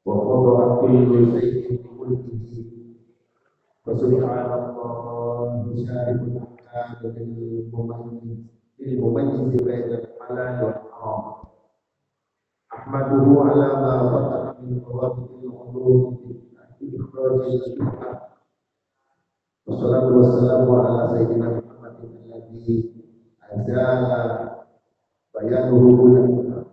ووضع كل شيء بملكه فسبحان الله شارب الأحكام للمميز بين الحلال والحرام أحمده على ما فتح من ضوابط العلوم في إخراج الحكم والصلاة والسلام على سيدنا محمد الذي أزال بيانه لنا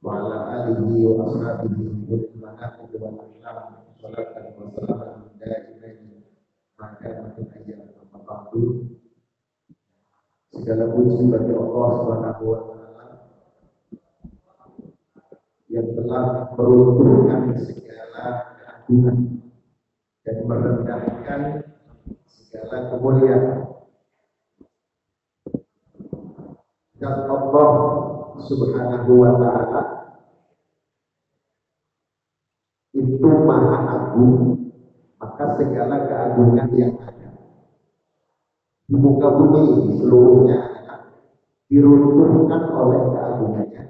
وعلى آله وأصحابه والمناقب والأخلاق صلاة وسلاما دائمين ما كانت الأيام أما بعد. Segala puji bagi Allah Subhanahu wa Ta'ala yang telah meruntuhkan segala keagungan dan merendahkan segala kemuliaan. Dan Allah Subhanahu wa Ta'ala itu maha agung, maka segala keagungan yang ada di muka bumi seluruhnya diruntuhkan oleh keagungannya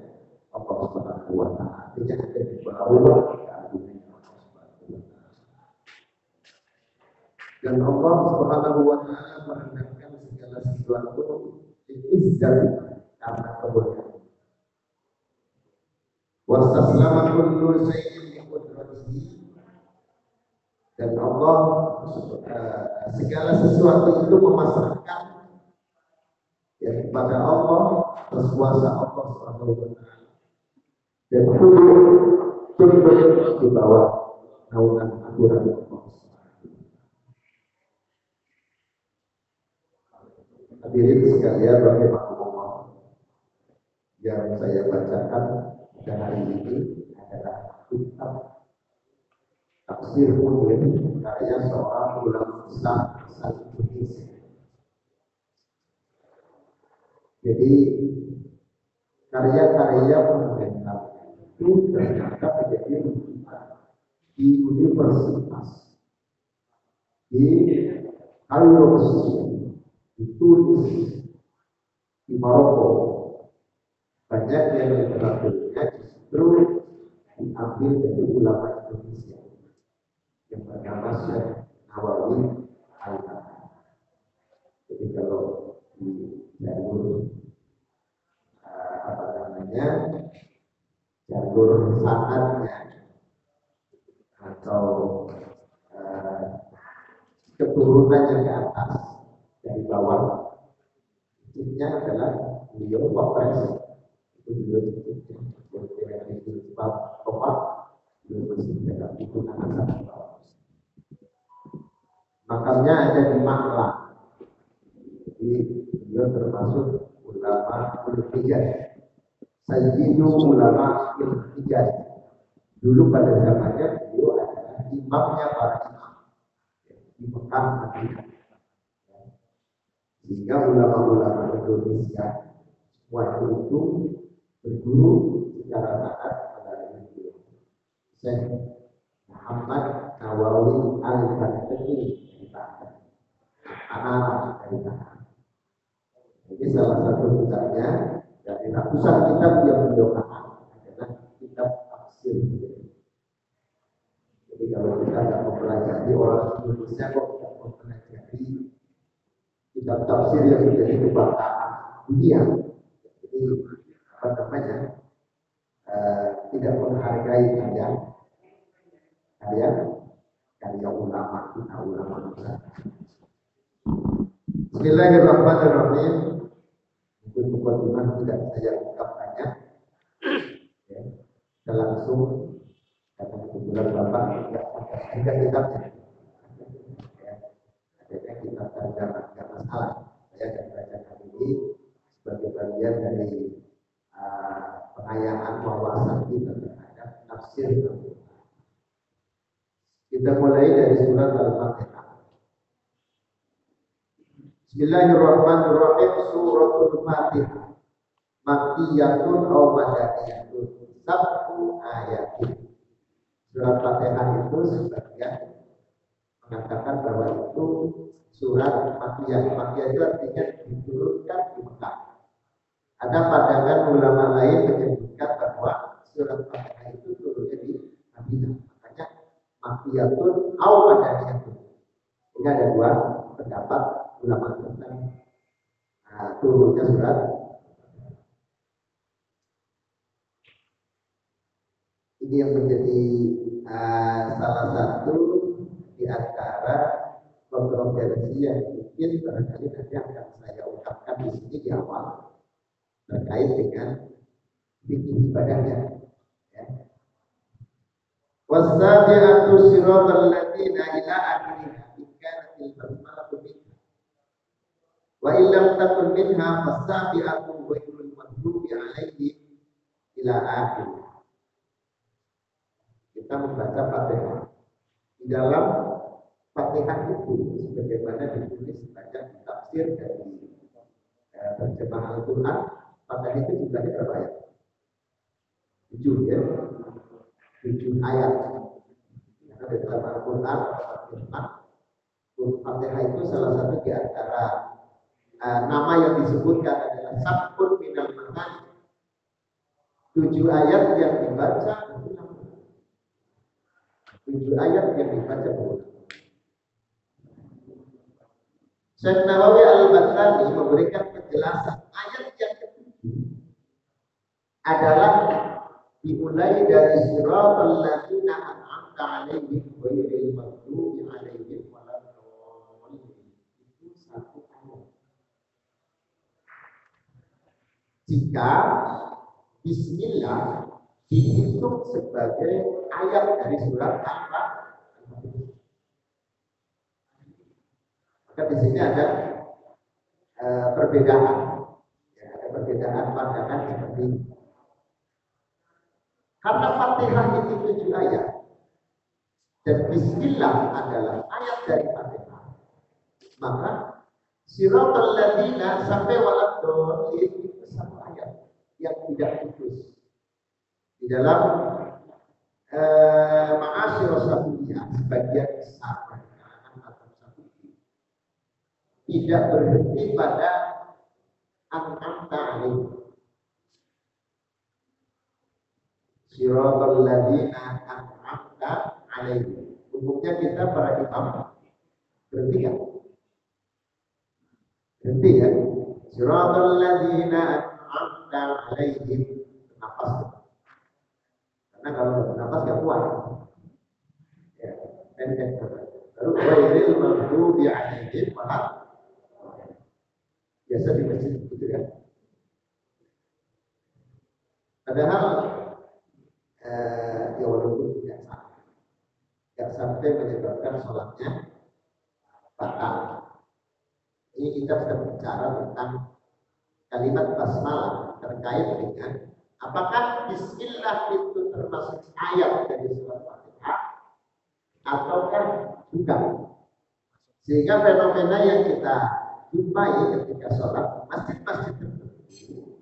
Allah Subhanahu wa Ta'ala. Tidak ada di bawah keagungannya Allah Subhanahu wa Ta'ala. Dan Allah Subhanahu wa Ta'ala merendahkan segala sesuatu izzat karena kemuliaan. Wastaslama kullu syai'in bi qudratihi. Dan Allah segala sesuatu itu memasrahkan ya kepada Allah, berkuasa Allah Subhanahu wa Ta'ala. Dan tunduk di bawah naungan aturan Allah. Hadirin sekalian rahimakumullah, yang saya bacakan pada hari ini adalah kitab Tafsir Muslim karya seorang ulama besar asal Indonesia. Jadi karya-karya fundamental itu ternyata menjadi rujukan di universitas di Kairo, di Tunis, di Maroko. Banyak yang literaturnya justru diambil dari ulama Indonesia yang bernama Syekh Nawawi Al-Albani. Jadi kalau di jalur jalur sanadnya atau keturunannya ke atas dari bawah, intinya adalah beliau wafat itu beliau itu sebab topat beliau bersedia itu anak bawah. Makamnya ada di Makkah. Jadi beliau termasuk ulama Hijaz, sayyidu ulama Hijaz. Dulu pada zamannya beliau adalah imamnya para imam di Mekah, Madinah. Sehingga ulama-ulama Indonesia semua itu berguru secara taat pada beliau. Syekh Muhammad Nawawi Al-Albani dari Ta'ala, dari Ta'ala. Jadi salah satu kitabnya dari ratusan kitab yang beliau hafal adalah kitab tafsir. Jadi kalau kita tidak mempelajari orang Indonesia kok tidak mempelajari kitab tafsir yang menjadi kebanggaan dunia. Jadi apa namanya tidak menghargai karya ulama kita, ulama besar. Bismillahirrahmanirrahim. Mungkin mukaddimah tidak saya ungkap banyak. Ya, kita langsung karena kebetulan Bapak tidak ada kitabnya. Ya, adanya kitab tarjamah, tidak masalah. Saya akan bacakan ini sebagai bagian dari pengayaan wawasan kita terhadap tafsir. Kita mulai dari surat Al-Fatihah. Bismillahirrahmanirrahim. Suratul Fatihah Makkiyatun aw Madaniyatun, sab'u ayatin. Surat Fatihah itu sebagian mengatakan bahwa itu surat Makkiyah. Makkiyah itu artinya diturunkan di Mekah. Ada pandangan ulama lain menyebutkan bahwa surat Fatihah itu turunnya di Madinah. Makanya Makkiyatun au Madaniyatun. Ini ada dua pendapat ulama tentang turunnya surat. Ini yang menjadi salah satu di antara kontroversi yang mungkin barangkali nanti akan saya ungkapkan di sini di awal terkait dengan fikih ibadahnya. Ya. Wasabi'atu siratal ladzina ila akhirih in kanatil basmalatu minha wa illam takun minha fasabi'atu ghairul maghdubi alaihim ila akhirih. Kita membaca Fatihah. Di dalam Fatihah itu sebagaimana ditulis banyak tafsir dari terjemahan Al-Quran, Fatihah itu jumlahnya berapa ya? 7 ya. 7 ayat. Karena di dalam Al-Quran Fatihah itu salah satu di antara nama yang disebutkan adalah Sabun minal Matan. 7 ayat yang dibaca 7 ayat yang dibaca berulang. Syekh Nawawi Al-Baghdadi memberikan penjelasan ayat yang ketujuh adalah dimulai dari siratal ladzina an'amta 'alaihim ghairil maghdubi 'alaihim waladdallin. Itu satu ayat. Jika bismillah dihitung sebagai ayat dari surat Al-Fatihah. Maka di sini ada perbedaan, ya, ada perbedaan pandangan seperti ini. Karena Fatihah itu 7 ayat dan Bismillah adalah ayat dari Fatihah, maka siratal ladzina sampai waladdallin itu satu ayat yang tidak putus. Di dalam Ma'asyir Safiyah sebagian besar tidak berhenti pada an'amta 'alaihim. Siratal ladzina an'amta 'alaihim. Umumnya kita para imam berhenti kan? Berhenti ya. Siratal ladzina an'amta 'alaihim. Nafas. Karena kalau nafas gak kuat. Ya, pendek. Baru ghairil maghdubi 'alaihim waladdallin. Biasa di masjid gitu ya. Padahal ya walaupun tidak sampai menyebabkan sholatnya batal. Ini kita sedang bicara tentang kalimat basmalah terkait dengan apakah Bismillah itu termasuk ayat dari surat Fatihah ataukah bukan. Sehingga fenomena yang kita jumpai ketika sholat masjid-masjid tertentu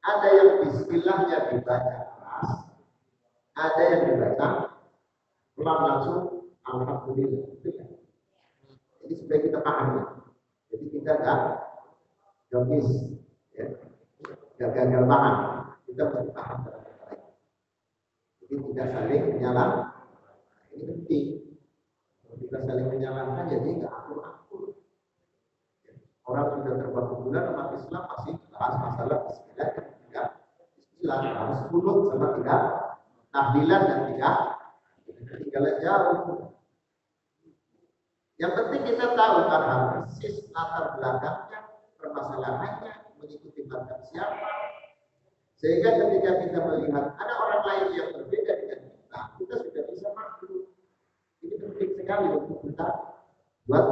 ada yang Bismillahnya dibaca keras, ada yang dibaca pelan langsung Alhamdulillah. Jadi supaya kita paham. Jadi kita enggak jokis, ya, enggak gagal paham. Kita mesti paham dalam kata lain. Jadi tidak saling menyalahkan. Ini penting. Kalau kita saling menyalahkan, jadi enggak akur-akur. Orang sudah terbaku bulan umat Islam masih bahas masalah Bismillah dan tidak Bismillah, harus kunut sama tidak tahlilan dan tidak ketinggalan jauh. Yang penting kita tahu paham persis latar belakangnya, permasalahannya, mengikuti mazhab siapa. Sehingga ketika kita melihat ada orang lain yang berbeda dengan kita sudah bisa maklum. Ini penting sekali untuk kita buat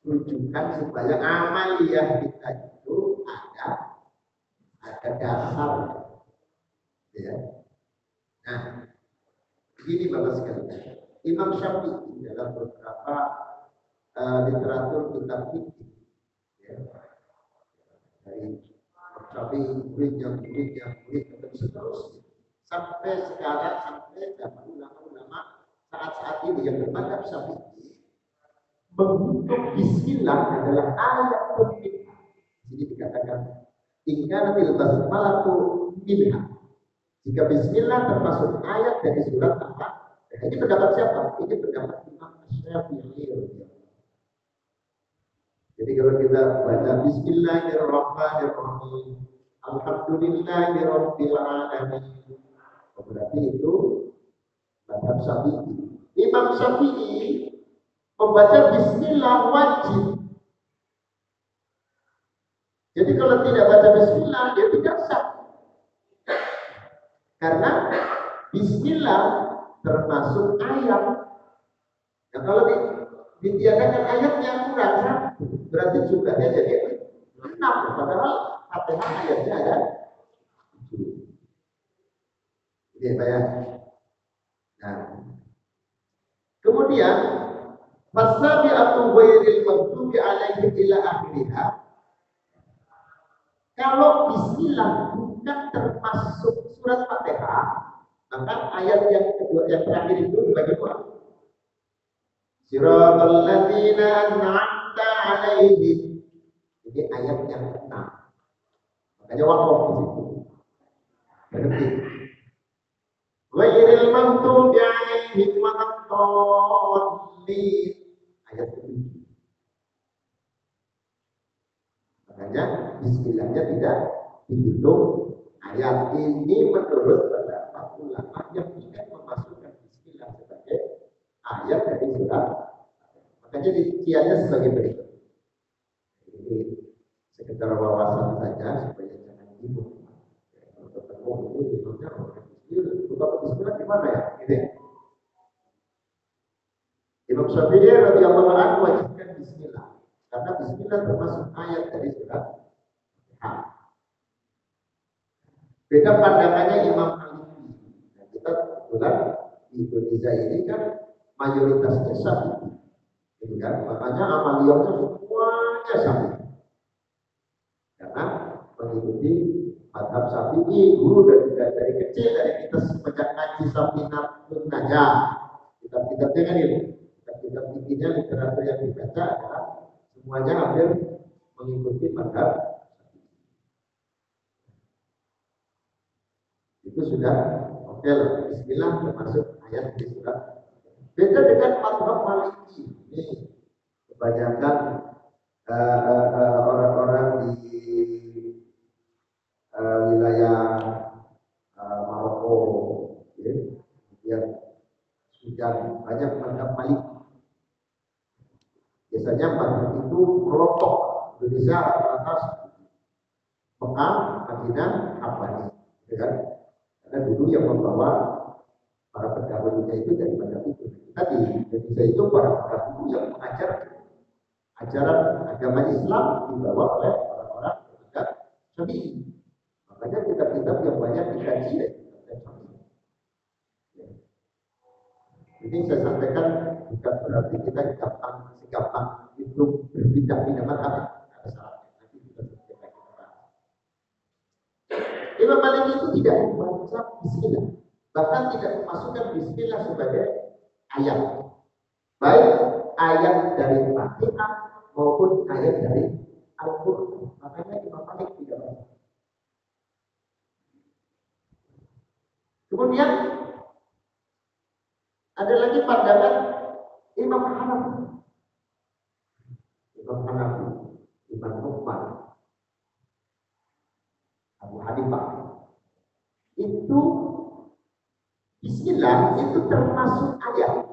rujukan supaya amaliyah kita itu ada dasar, ya. Nah, begini Bapak sekalian, Imam Syafi'i dalam beberapa literatur kitab fikih, ya, dari Syafi'i murid dan seterusnya sampai sekarang sampai zaman ulama-ulama saat ini yang bermadzhab Syafi'i menghitung Bismillah adalah ayat minha. Jadi dikatakan ingkanatil basmalatu minha. Jika Bismillah termasuk ayat dari surat apa? Ini pendapat siapa? Ini pendapat Imam Syafi'i. Jadi kalau kita baca Bismillahirrahmanirrahim, Alhamdulillahirabbil alamin, berarti itu mazhab Syafi'i. Imam Syafi'i membaca Bismillah wajib. Jadi kalau tidak baca Bismillah, dia tidak sah. Karena Bismillah termasuk ayat. Nah, kalau ditiadakan ayatnya kurang satu, berarti jumlahnya jadi 6. Padahal Fatihah ayatnya ada 7. Ini Pak ya. Nah, kemudian fasabi'atu ghairil maghdubi alaihim ila akhiriha. Kalau Bismillah bukan termasuk surat Fatihah, maka ayat yang kedua, yang terakhir itu dibagi dua. Siratal ladzina an'amta alaihim. Ini ayat yang ke-6. Makanya waqaf di situ. Berhenti. Ghairil maghdubi alaihim waladdallin. Ayat ke-7. Makanya Bismillahnya tidak dihitung ayat ini menurut pendapat ulama yang tidak memasukkan Bismillah sebagai ayat dari surat. Makanya diciannya sebagai berikut. Ini sekedar wawasan saja supaya jangan bingung. Kalau ketemu ini dimana orang Bismillah, Bismillah gimana ya? Gitu ya. Imam Syafi'i radhiyallahu anhu wajibkan Bismillah. Karena Bismillah termasuk ayat dari surat Al-Fatihah. Beda pandangannya Imam Hanafi. Nah, kita kebetulan di Indonesia ini kan mayoritasnya Syafi'i. Ini kan, makanya amaliyahnya semuanya Syafi'i. Karena mengikuti mazhab Syafi'i, guru dari kecil dari kita sejak ngaji Safinatun Najah. Kitab-kitabnya kan ini. Kitab-kitab intinya literatur yang dibaca adalah semuanya hampir mengikuti mazhab. Itu sudah oke lah. Bismillah termasuk ayat di surat. Beda dengan mazhab Maliki. Ini kebanyakan orang-orang di wilayah Maroko, ya, yang sudah banyak mazhab Maliki. Biasanya mazhab itu kelompok Indonesia rata-rata Mekah, Madinah, Hafani, ya kan? Karena dulu yang membawa para pendahulunya itu dari mazhab itu. Kita di Indonesia itu para pendahulu yang mengajar ajaran agama Islam dibawa oleh orang-orang mazhab Syafi'i. Makanya kitab-kitab yang banyak dikaji ya kitab Syafi'i. Ini saya sampaikan bukan berarti kita gampang itu berpindah-pindah mazhab. Ada salahnya. Nanti kita sampaikan. Imam Malik itu tidak membaca Bismillah, bahkan tidak memasukkan Bismillah sebagai ayat, baik ayat dari Fatihah maupun ayat dari Al-Quran. Makanya Imam Malik tidak baca. Kemudian ada lagi pandangan Imam Hanafi, Imam Nu'man, Abu Hanifah. Itu Bismillah itu termasuk ayat,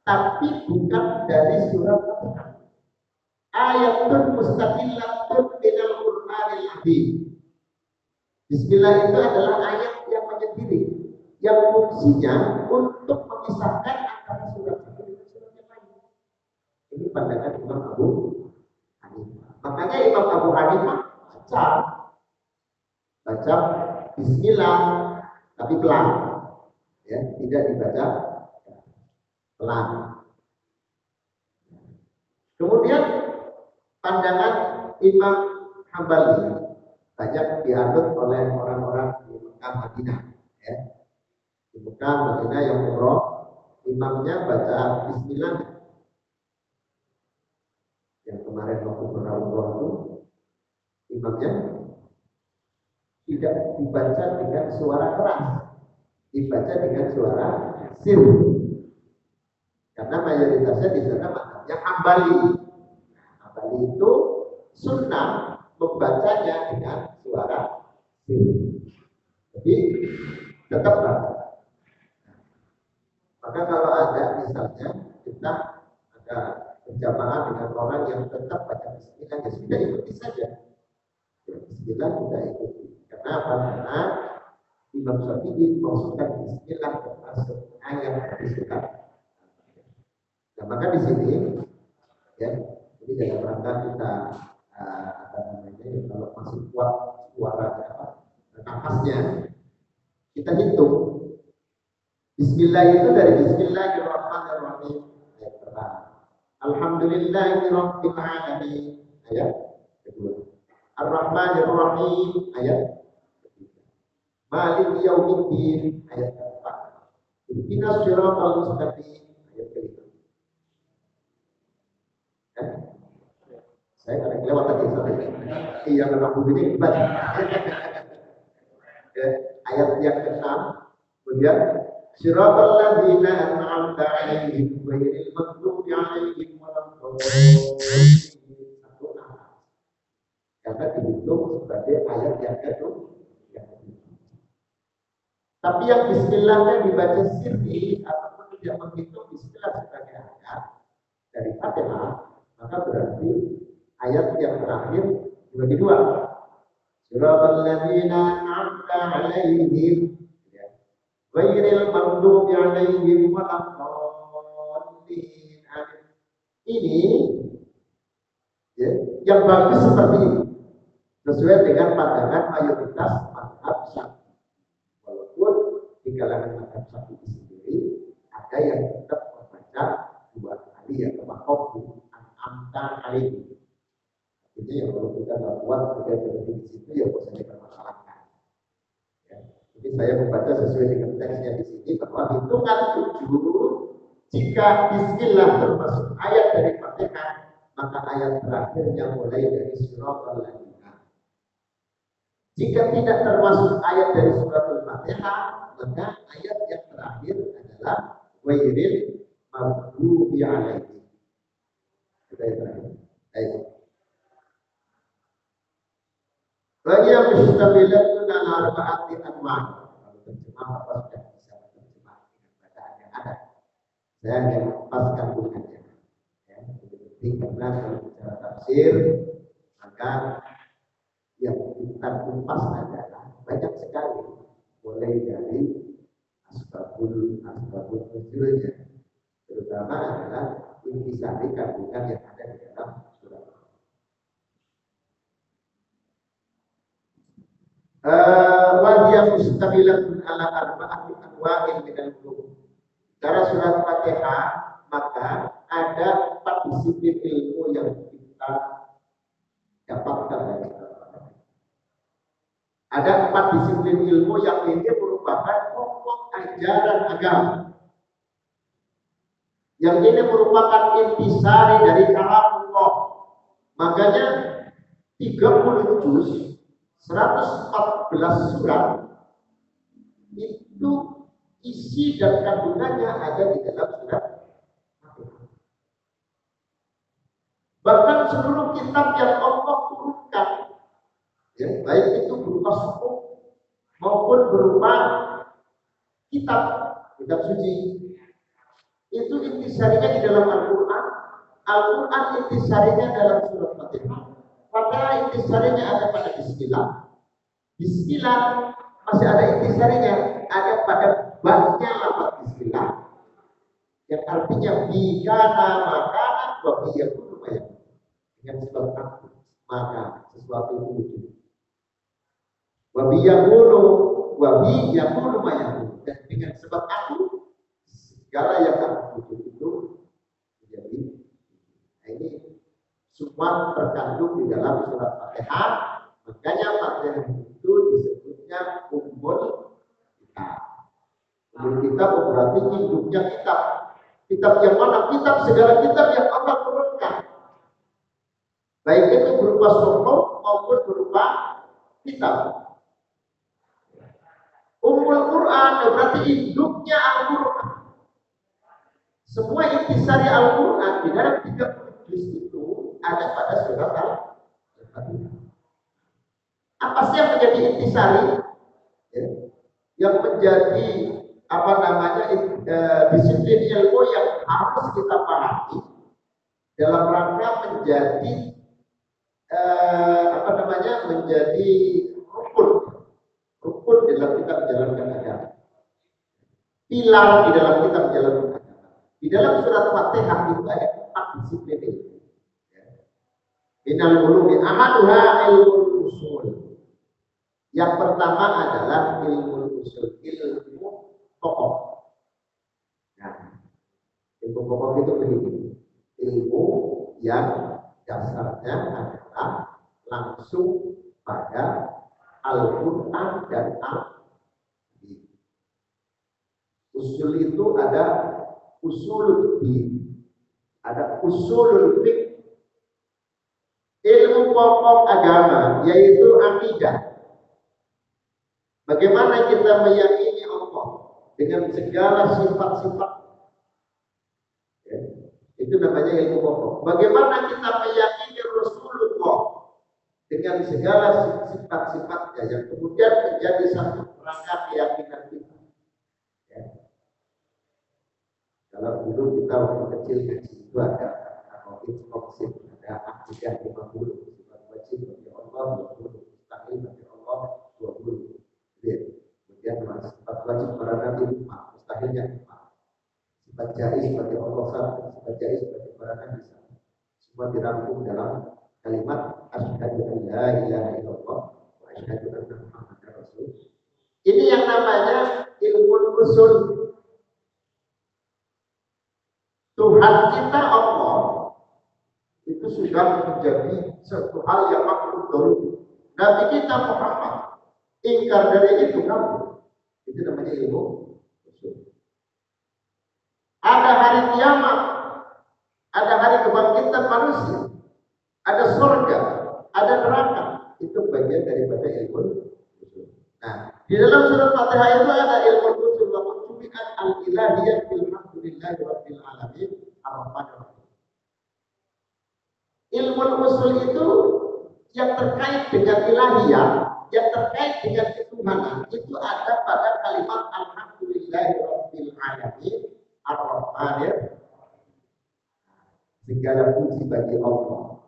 tapi bukan dari surat Al-Fatihah. Ayatun mustaqillatun minal Qur'anil Azim. Bismillah itu adalah ayat yang menyendiri, yang fungsinya untuk memisahkan antara surat satu dengan surat yang lain. Ini pandangan Imam Abu Hanifah. Makanya Imam Abu Hanifah baca Bismillah tapi pelan, ya, tidak dibaca pelan. Kemudian pandangan Imam Hambali banyak dianut oleh orang-orang di Mekah Madinah, ya. Di Mekah Madinah yang umroh, imamnya baca Bismillah. Yang kemarin waktu pernah umroh itu imamnya tidak dibaca dengan suara keras, dibaca dengan suara sir. Karena mayoritasnya di sana mazhabnya Hambali. Hambali itu sunnah membacanya dengan suara sirri. Jadi tetap baca. Maka kalau ada misalnya kita ada berjamaah dengan orang yang tetap baca bismillah, ya sudah ikuti saja. Ya, bismillah kita ikuti. Karena apa? Karena Imam Syafi'i maksudkan bismillah termasuk ayat Islam. Nah, maka di sini ya, ini dalam rangka kita apa namanya ya, kalau masih kuat suaranya apa nafasnya kita hitung. Bismillah itu dari Bismillahirrahmanirrahim ayat pertama. Alhamdulillahirabbil alamin ayat kedua. Ar-Rahmanirrahim ayat ketiga. Maliki yaumiddin ayat keempat. Ihdinas siratal mustaqim ayat kelima. Saya kadang lewat tadi sampai iya memang begini baca. Ayat yang ke-6 kemudian siratal ladzina an'amta 'alaihim ghairil maghdubi 'alaihim waladdallin. Karena dihitung sebagai ayat yang kedua. Tapi yang bismillahnya dibaca sirri ataupun tidak menghitung bismillah sebagai ayat dari Fatihah, maka berarti ayat yang terakhir dibagi dua. Siratal ladzina an'amta 'alaihim ghairil maghdubi 'alaihim waladdallin. Ini ya, yang bagus seperti ini. Sesuai dengan pandangan mayoritas mazhab Syafi'i. Walaupun di kalangan mazhab Syafi'i sendiri ada yang tetap membaca dua kali ya kemakofi an'amta 'alaihim. Jadi yang kalau kita nggak kuat kita berhenti di situ ya bisa dipermasalahkan. Ya. Jadi saya membaca sesuai dengan teksnya di sini bahwa hitungan 7 jika Bismillah termasuk ayat dari Fatihah maka ayat terakhirnya mulai dari suratul Al-Fatihah. Jika tidak termasuk ayat dari suratul Fatihah maka ayat yang terakhir adalah ghairil maghdubi 'alaihim. Kita yang terakhir. Ayo. Bagi yang mustamilatun ala arba'ati anwa'. Kalau terjemah apa sudah bisa terjemah dengan bacaan yang ada. Saya hanya pas kandungannya. Ya, jadi karena kalau bicara tafsir maka yang kita kupas adalah banyak sekali, mulai dari asbabul nuzulnya, terutama adalah intisari kandungan yang ada di dalam surat. Wajah mustamilatun ala arba'ati anwa'in minal ulum. Cara surat Fatihah maka ada 4 disiplin ilmu yang kita dapatkan dari surat Fatihah. Ada 4 disiplin ilmu yang ini merupakan pokok ajaran agama. Yang ini merupakan intisari dari kalamullah. Makanya 30 juz 114 surat itu isi dan kandungannya ada di dalam surat Fatihah. Bahkan seluruh kitab yang Allah turunkan, ya, baik itu berupa suku maupun berupa kitab suci, itu intisarinya di dalam Al-Quran. Al-Quran intisarinya dalam surat Fatihah. Fatihah intisarinya ada pada Bismillah. Bismillah masih ada intisarinya ada pada babnya lafaz Bismillah, yang artinya bikana makana wa biyakun lumayan, dengan sebab aku maka sesuatu itu wujud. Wa biyakun lumayan, dan dengan sebab aku segala yang aku wujud itu menjadi. Nah, ini semua terkandung di dalam surat Fatihah. Makanya Fatihah itu disebutnya ummul kitab. Ummul kitab berarti induknya kitab. Kitab yang mana? Kitab segala kitab yang Allah turunkan. Baik itu berupa suhuf maupun berupa kitab. Ummul Quran berarti induknya Al-Quran. Semua intisari Al-Quran di dalam 30 juz itu ada pada surat Al-Fatihah. Apa sih yang menjadi intisari? Ya. Yang menjadi apa namanya disiplin ilmu yang harus kita pahami dalam rangka menjadi menjadi rukun dalam kita menjalankan agama, pilar di dalam kita menjalankan agama. Di dalam surat Fatihah itu ada 4 disiplin itu. Minal ulumi ahaduha ilmu usul. Yang pertama adalah ilmu usul, ilmu pokok. Nah, ilmu pokok itu begini, ilmu yang dasarnya adalah langsung pada Al-Quran dan Al-Hadis. Usul itu ada usulul din, ada usulul fiqh. Ilmu pokok agama yaitu akidah. Bagaimana kita meyakini Allah dengan segala sifat-sifat, ya, itu namanya ilmu pokok. Bagaimana kita meyakini Rasulullah dengan segala sifat-sifatnya yang kemudian menjadi satu kerangka keyakinan kita. Ya. Kalau dulu kita waktu kecil ngaji itu ada konsep, ada akidah 50, sifat wajib bagi Allah 20, mustahil bagi Allah 20. Kemudian sifat wajib para nabi 5, mustahilnya 5. Sifat jaiz bagi Allah 1, sifat jaiz bagi para nabi 1. Semua dirangkum dalam kalimat asyhadu an la ilaha illallah wa asyhadu anna muhammadar rasul. Ini yang namanya ilmu usul. Tuhan kita Allah itu sudah menjadi satu hal yang makhluk baru. Nabi kita Muhammad ingkar dari itu kamu. Itu namanya ilmu usul. Ada hari kiamat, ada hari kebangkitan manusia, ada surga, ada neraka. Itu bagian daripada ilmu usul. Nah, di dalam surat Fatihah itu ada ilmu usul. Wa kutubi'at al-ilahiyyah bilhamdulillahi rabbil alamin ar-rahmanir rahim. Ilmu usul itu yang terkait dengan ilahiyah, yang terkait dengan ketuhanan, itu ada pada kalimat alhamdulillahi rabbil alamin ar-rahmanir. Segala puji bagi Allah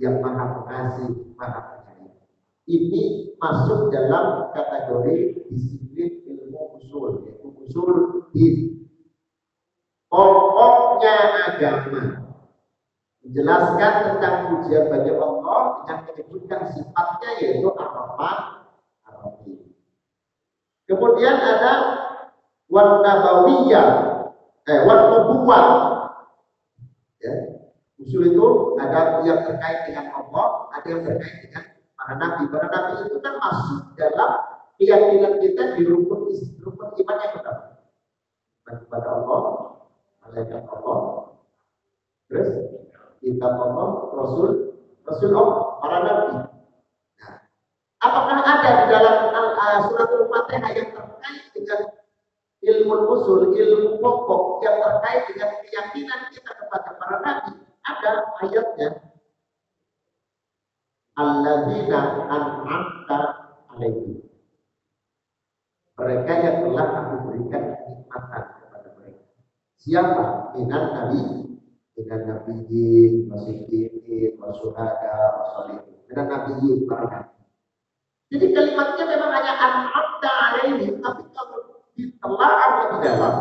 yang maha pengasih, maha penyayang. Ini masuk dalam kategori disiplin ilmu usul, yaitu usul din. Pokoknya agama menjelaskan tentang pujian bagi Allah dengan menyebutkan sifatnya yaitu Ar-Rahman Ar-Rahim. Kemudian ada wan nabawiyah, wan nubuwah. Ya. Usul itu ada yang terkait dengan Allah, ada yang terkait dengan para nabi. Para nabi itu kan masuk dalam keyakinan kita di rukun iman yang pertama. Iman kepada Allah, malaikat Allah, terus kitab Allah, Rasul Allah, para nabi. Nah, apakah ada di dalam surat Al-Fatihah yang terkait dengan ilmu usul, ilmu pokok yang terkait dengan keyakinan kita kepada para nabi? Ada ayatnya. Alladzina an'amta alaihim. Mereka yang telah aku berikan kenikmatan kepada mereka. Siapa? Minan nabi, minan nabiyyin, wasiddiqin, wasyuhada, wassalihin. Minan nabiyyin, para nabi. Jadi kalimatnya memang hanya an'amta alaihim, tapi kalau ditelaah lebih dalam,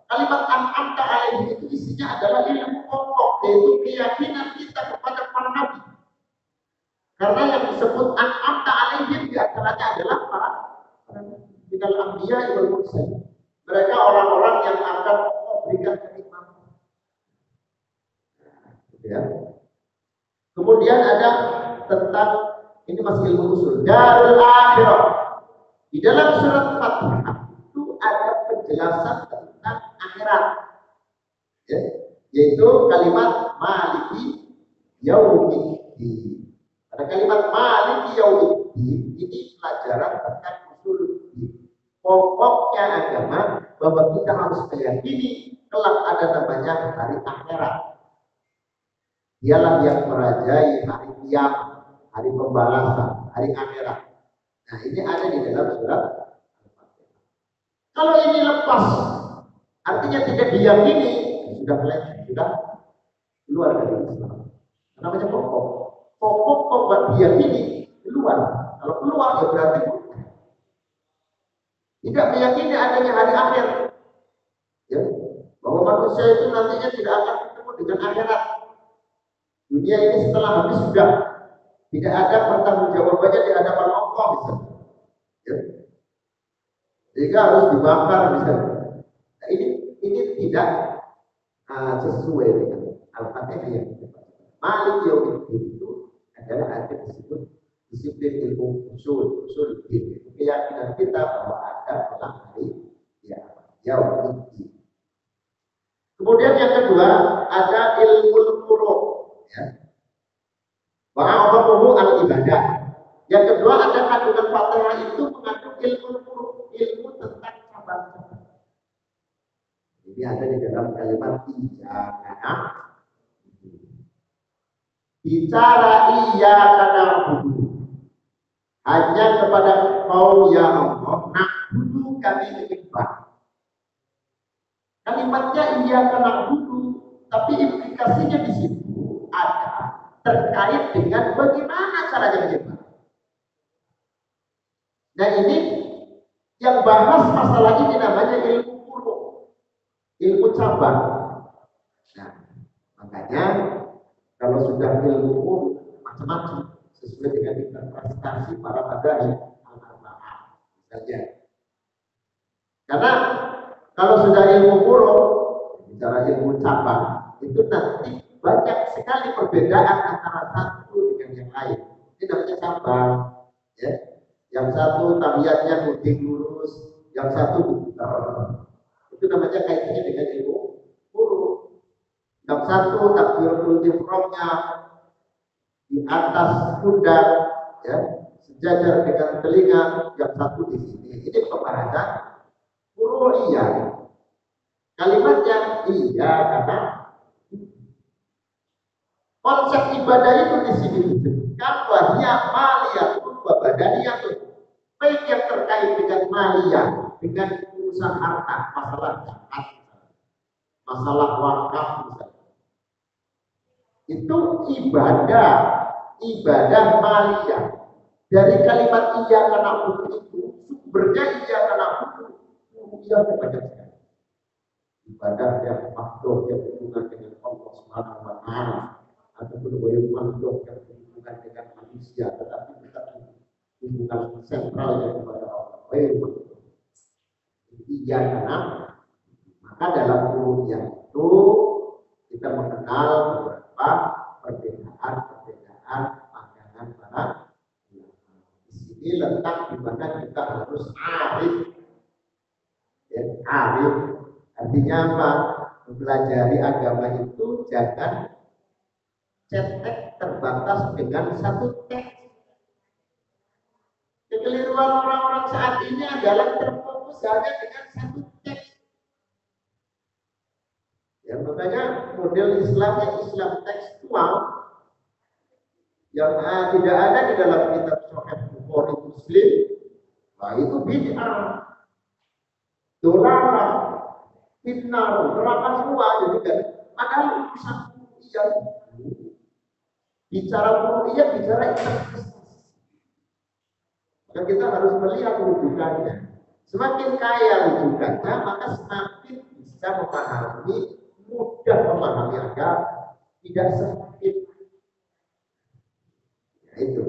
kalimat an'amta alaihim itu isinya adalah ilmu pokok, yaitu keyakinan kita kepada para nabi. Karena yang disebut an'amta alaihim di antaranya adalah para minal anbiya wal mursalin. Mereka orang-orang yang akan memberikan kenikmatan. Ya. Kemudian ada tentang ini masih ilmu usul darul akhirah. Di dalam surat Fatihah itu ada penjelasan tentang akhirat. Ya. Yaitu kalimat maliki yaumiddin. Ada kalimat maliki yaumiddin, ini pelajaran tentang usul din. Pokoknya agama bahwa kita harus meyakini kelak ada namanya hari akhirat. Dialah yang merajai hari kiamat, hari pembalasan, hari akhirat. Nah, ini ada di dalam surat Al-Fatihah. Kalau ini lepas, artinya tidak diyakini, sudah melenceng, sudah keluar dari Islam. Namanya pokok. Pokok kok diyakini keluar. Kalau keluar ya berarti tidak meyakini adanya hari akhir. Ya, bahwa manusia itu nantinya tidak akan ketemu dengan akhirat. Dunia ini setelah habis sudah tidak ada pertanggungjawabannya di hadapan Allah misalnya. Ya. Sehingga harus dibakar misalnya. Nah, ini tidak sesuai dengan Al-Fatihah yang Malik Yaumiddin itu adalah ada disebut disiplin ilmu usul din. Keyakinan kita bahwa ada kelak hari Yaumiddin. Kemudian yang kedua ada ilmu furu', ya. Wa'abahu al-ibadah. Yang kedua ada kandungan Fatihah itu mengandung ilmu furu', ilmu tentang cabang-cabang. Ini ada di dalam kalimat iyyaka. Bicara iyyaka na'budu. Hanya kepada Kau ya Allah, na'budu kami menyembah. Kalimatnya iyyaka na'budu, tapi implikasinya di situ ada terkait dengan bagaimana caranya menyembah. Nah, ini yang bahas masalah ini namanya ilmu furu', ilmu cabang. Nah, makanya kalau sudah ilmu furu' macam-macam sesuai dengan interpretasi para madhahib al-arba'ah misalnya. Karena kalau sudah ilmu furu', bicara ilmu cabang, itu nanti banyak sekali perbedaan antara satu dengan yang lain. Ini namanya cabang, ya. Yang satu tahiyatnya lurus lurus, yang satu putar. Itu namanya kaitannya dengan ilmu furu'. Yang satu takbiratul ihramnya di atas pundak, ya, sejajar dengan telinga, yang satu di sini. Ini pembahasan furu'iyah. Kalimatnya iya karena konsep ibadah itu di sini disebutkan wahya maliyatun wa badaniyatun. Baik yang terkait dengan maliyah, dengan urusan harta, masalah zakat, masalah wakaf misalnya. Itu ibadah maliyah. Dari kalimat iyyaka na'budu itu sumbernya iyyaka na'budu ru'yah kepada sekali. Ibadah yang makhluk yang berhubungan dengan Allah Subhanahu wa taala ataupun makhluk yang berhubungan dengan manusia, tetapi kita hubungan sentralnya kepada Allah. Iyyaka na'budu. Maka dalam ru'yah itu kita mengenal beberapa perbedaan pandangan para ulama. Di sini letak di mana kita harus arif. Ya, arif artinya apa? Mempelajari agama itu jangan cetek terbatas dengan satu teks. Kekeliruan orang-orang saat ini adalah terfokus hanya dengan satu teks. Ya, makanya model Islamnya Islam tekstual yang tidak ada di dalam kitab Sahih Bukhari Muslim. Nah, itu bid'ah, dolalah, fitnah, neraka semua. Jadi kan, padahal urusan ru'yah, bicara ru'yah, bicara interpretasi. Maka kita harus melihat rujukannya. Semakin kaya rujukannya, maka semakin bisa memahami, mudah memahami agama, tidak sakit. Ya, itu.